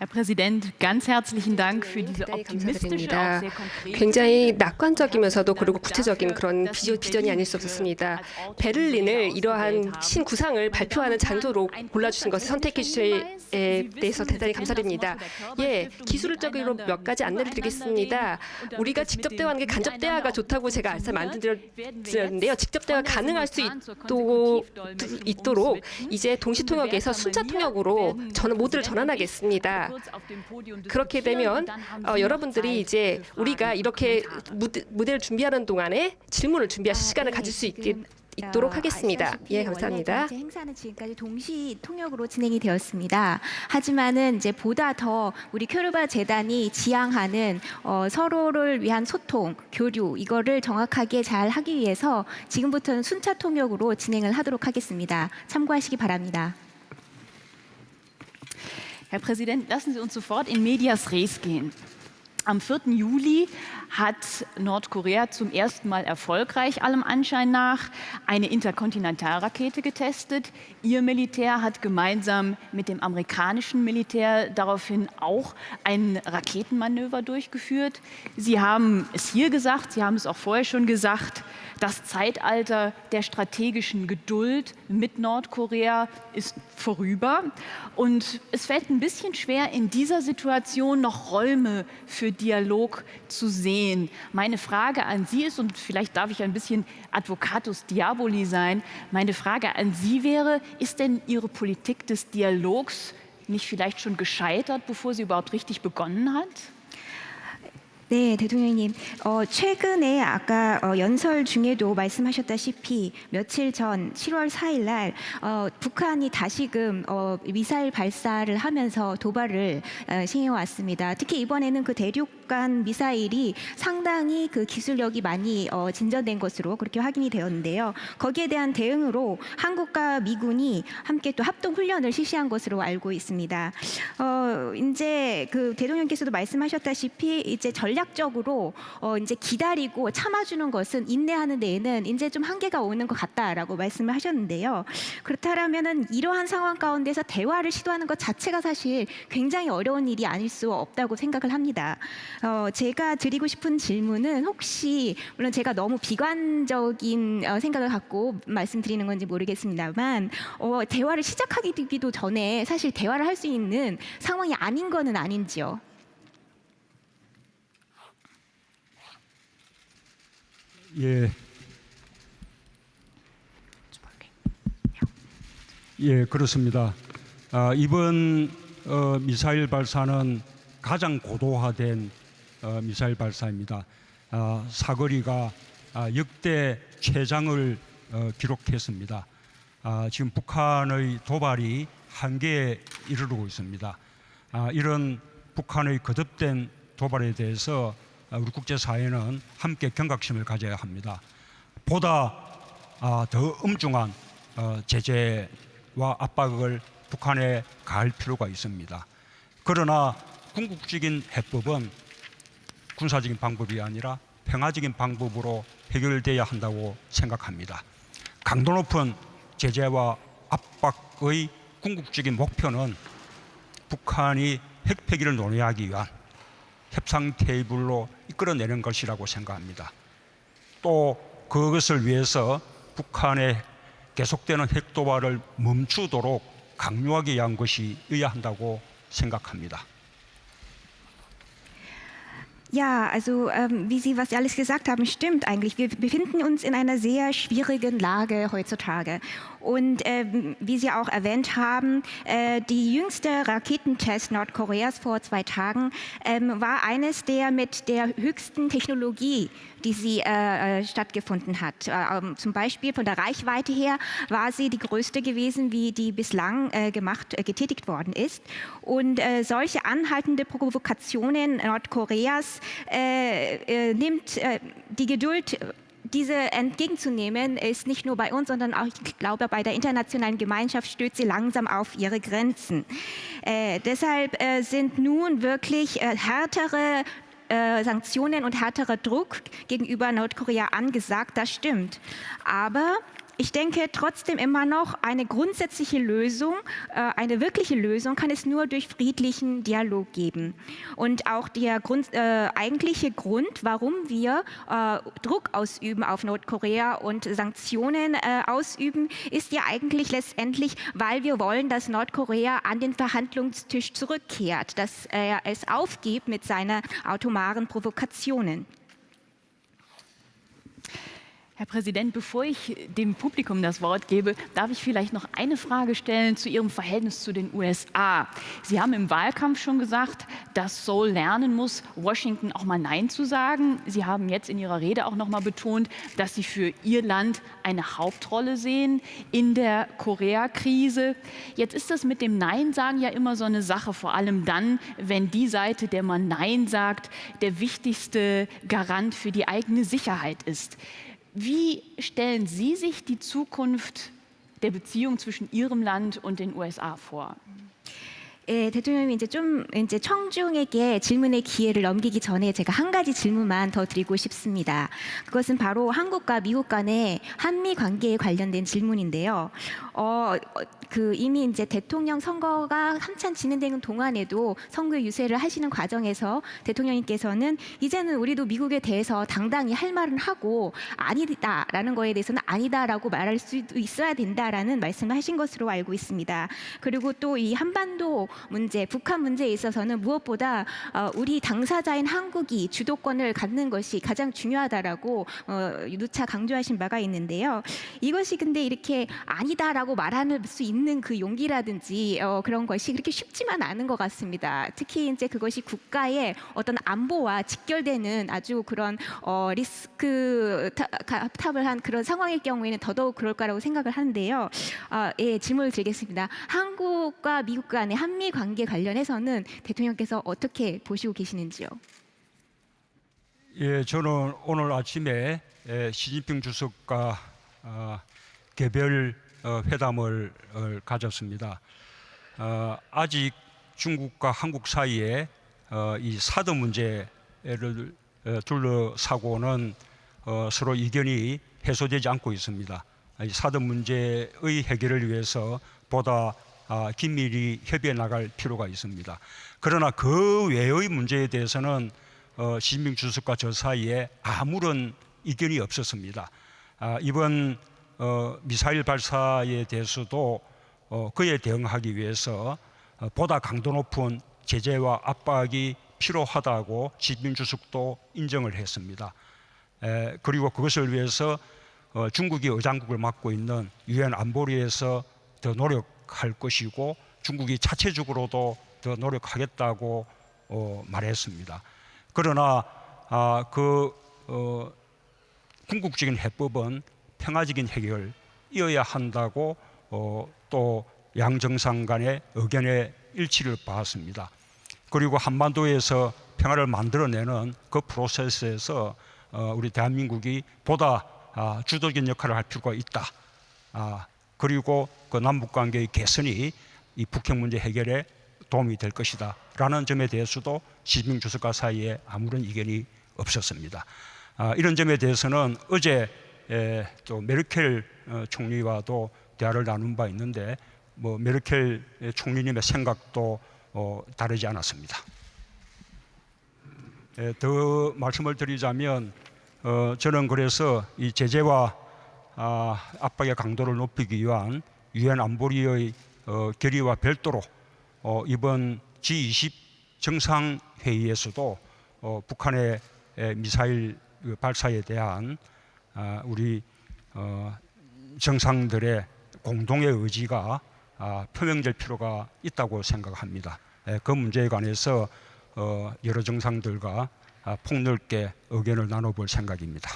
Herr Präsident, ganz herzlichen Dank für diese 대단히 optimistische, auch 감사드립니다. sehr konkrete. 굉장히 낙관적이면서도 그리고 구체적인 그런 비전이 아닐 수 없었습니다. 베를린을 이러한 신구상을 발표하는 장소로 골라주신 것을 선택해 주시에 대해서 대단히 감사드립니다. 예, 기술적으로 몇 가지 안내를 드리겠습니다. 우리가 직접 대화하는 게 간접 대화가 좋다고 제가 말씀드렸는데요. 직접 대화 가능할 수 있도록 이제 동시통역에서 순차통역으로 모두를 전환하겠습니다. 그렇게 되면 여러분들이 이제 우리가 이렇게 무대를 준비하는 동안에 질문을 준비하실 시간을 가질 수 있도록 하겠습니다. 예, 감사합니다. 원래 행사는 지금까지 동시 통역으로 진행이 되었습니다. 하지만은 이제 보다 더 우리 큐르바 재단이 지향하는 서로를 위한 소통, 교류 이거를 정확하게 잘 하기 위해서 지금부터는 순차 통역으로 진행을 하도록 하겠습니다. 참고하시기 바랍니다. Herr Präsident, lassen Sie uns sofort in medias res gehen. Am 4. Juli hat Nordkorea zum ersten Mal erfolgreich, allem Anschein nach, eine Interkontinentalrakete getestet. Ihr Militär hat gemeinsam mit dem amerikanischen Militär daraufhin auch ein Raketenmanöver durchgeführt. Sie haben es hier gesagt, Sie haben es auch vorher schon gesagt, das Zeitalter der strategischen Geduld mit Nordkorea ist vorüber. Und es fällt ein bisschen schwer, in dieser Situation noch Räume für Dialog zu sehen. Meine Frage an Sie ist, und vielleicht darf ich ein bisschen Advocatus Diaboli sein, meine Frage an Sie wäre, ist denn Ihre Politik des Dialogs nicht vielleicht schon gescheitert, bevor sie überhaupt richtig begonnen hat? 네, 대통령님. 최근에 아까 연설 중에도 말씀하셨다시피 며칠 전 7월 4일 날 북한이 다시금 미사일 발사를 하면서 도발을 시행해왔습니다. 특히 이번에는 그 대륙간 미사일이 상당히 그 기술력이 많이 진전된 것으로 그렇게 확인이 되었는데요. 거기에 대한 대응으로 한국과 미군이 함께 또 합동 훈련을 실시한 것으로 알고 있습니다. 이제 그 대통령께서도 말씀하셨다시피 이제 전략적으로 이제 기다리고 참아주는 것은 인내하는 데에는 이제 좀 한계가 오는 것 같다라고 말씀을 하셨는데요. 그렇다면은 이러한 상황 가운데서 대화를 시도하는 것 자체가 사실 굉장히 어려운 일이 아닐 수 없다고 생각을 합니다. 제가 드리고 싶은 질문은 혹시 물론 제가 너무 비관적인 생각을 갖고 말씀드리는 건지 모르겠습니다만 대화를 시작하기도 전에 사실 대화를 할 수 있는 상황이 아닌 거는 아닌지요? 예. 예, 그렇습니다. 이번 미사일 발사는 가장 고도화된 미사일 발사입니다. 사거리가 역대 최장을 기록했습니다. 지금 북한의 도발이 한계에 이르르고 있습니다. 이런 북한의 거듭된 도발에 대해서 우리 국제사회는 함께 경각심을 가져야 합니다. 보다 더 엄중한 제재와 압박을 북한에 가할 필요가 있습니다. 그러나 궁극적인 해법은 군사적인 방법이 아니라 평화적인 방법으로 해결돼야 한다고 생각합니다. 강도 높은 제재와 압박의 궁극적인 목표는 북한이 핵폐기를 논의하기 위한 협상 테이블로 이끌어내는 것이라고 생각합니다. 또 그것을 위해서 북한의 계속되는 핵도발을 멈추도록 강요하기 위한 것이어야 한다고 생각합니다. Ja, also was Sie alles gesagt haben, stimmt eigentlich. Wir befinden uns in einer sehr schwierigen Lage heutzutage. Und wie Sie auch erwähnt haben, die jüngste Raketentest Nordkoreas vor 2 Tagen war eines der mit der höchsten Technologie, die sie stattgefunden hat. Zum Beispiel von der Reichweite her war sie die größte gewesen, wie die bislang getätigt worden ist. Und solche anhaltende Provokationen Nordkoreas nimmt die Geduld, diese entgegenzunehmen, ist nicht nur bei uns, sondern auch, ich glaube, bei der internationalen Gemeinschaft stößt sie langsam auf ihre Grenzen. Deshalb sind nun wirklich härtere Sanktionen und härterer Druck gegenüber Nordkorea angesagt, das stimmt. Aber ich denke trotzdem immer noch, eine grundsätzliche Lösung, eine wirkliche Lösung kann es nur durch friedlichen Dialog geben. Und auch der eigentliche Grund, warum wir Druck ausüben auf Nordkorea und Sanktionen ausüben, ist ja eigentlich letztendlich, weil wir wollen, dass Nordkorea an den Verhandlungstisch zurückkehrt, dass er es aufgibt mit seinen atomaren Provokationen. Herr Präsident, bevor ich dem Publikum das Wort gebe, darf ich vielleicht noch eine Frage stellen zu Ihrem Verhältnis zu den USA. Sie haben im Wahlkampf schon gesagt, dass Seoul lernen muss, Washington auch mal Nein zu sagen. Sie haben jetzt in Ihrer Rede auch noch mal betont, dass Sie für Ihr Land eine Hauptrolle sehen in der Korea-Krise. Jetzt ist das mit dem Nein sagen ja immer so eine Sache, vor allem dann, wenn die Seite, der man Nein sagt, der wichtigste Garant für die eigene Sicherheit ist. Wie stellen Sie sich die Zukunft der Beziehung zwischen Ihrem Land und den USA vor? 대통령님 이제 청중에게 질문의 기회를 넘기기 전에 제가 한 가지 질문만 더 드리고 싶습니다. 그것은 바로 한국과 미국 간의 한미 관계에 관련된 질문인데요. 이미 이제 대통령 선거가 한참 진행되는 동안에도 선거 유세를 하시는 과정에서 대통령님께서는 이제는 우리도 미국에 대해서 당당히 할 말은 하고 아니다라는 거에 대해서는 아니다라고 말할 수도 있어야 된다라는 말씀을 하신 것으로 알고 있습니다. 그리고 또 이 한반도 문제, 북한 문제에 있어서는 무엇보다 우리 당사자인 한국이 주도권을 갖는 것이 가장 중요하다라고 누차 강조하신 바가 있는데요. 이것이 근데 이렇게 아니다라고 말할 수 있는 그 용기라든지 그런 것이 그렇게 쉽지만 않은 것 같습니다. 특히 이제 그것이 국가의 어떤 안보와 직결되는 아주 그런 리스크 탑을 한 그런 상황일 경우에는 더더욱 그럴 거라고 생각을 하는데요. 예, 질문을 드리겠습니다. 한국과 미국 간의 한미 관계 관련해서는 대통령께서 어떻게 보시고 계시는지요? 예, 저는 오늘 아침에 시진핑 주석과 개별 회담을 가졌습니다. 아직 중국과 한국 사이에 이 사드 문제를 둘러싸고는 서로 이견이 해소되지 않고 있습니다. 이 사드 문제의 해결을 위해서 보다 긴밀히 협의해 나갈 필요가 있습니다. 그러나 그 외의 문제에 대해서는 시진핑 주석과 저 사이에 아무런 이견이 없었습니다. 이번 미사일 발사에 대해서도 그에 대응하기 위해서 보다 강도 높은 제재와 압박이 필요하다고 시진핑 주석도 인정을 했습니다. 그리고 그것을 위해서 중국이 의장국을 맡고 있는 유엔 안보리에서 더 노력할 것이고 중국이 자체적으로도 더 노력하겠다고 말했습니다. 그러나 궁극적인 해법은 평화적인 해결이어야 한다고 또 양정상 간의 의견의 일치를 봤습니다. 그리고 한반도에서 평화를 만들어내는 그 프로세스에서 우리 대한민국이 보다 주도적인 역할을 할 필요가 있다. 그리고 그 남북관계의 개선이 이 북핵 문제 해결에 도움이 될 것이다 라는 점에 대해서도 시진핑 주석과 사이에 아무런 이견이 없었습니다. 이런 점에 대해서는 어제 또 메르켈 총리와도 대화를 나눈 바 있는데 메르켈 총리님의 생각도 다르지 않았습니다. 더 말씀을 드리자면 저는 그래서 이 제재와 압박의 강도를 높이기 위한 유엔 안보리의 결의와 별도로 이번 G20 정상회의에서도 북한의 미사일 발사에 대한 우리 정상들의 공동의 의지가 표명될 필요가 있다고 생각합니다. 그 문제에 관해서 여러 정상들과 폭넓게 의견을 나눠볼 생각입니다.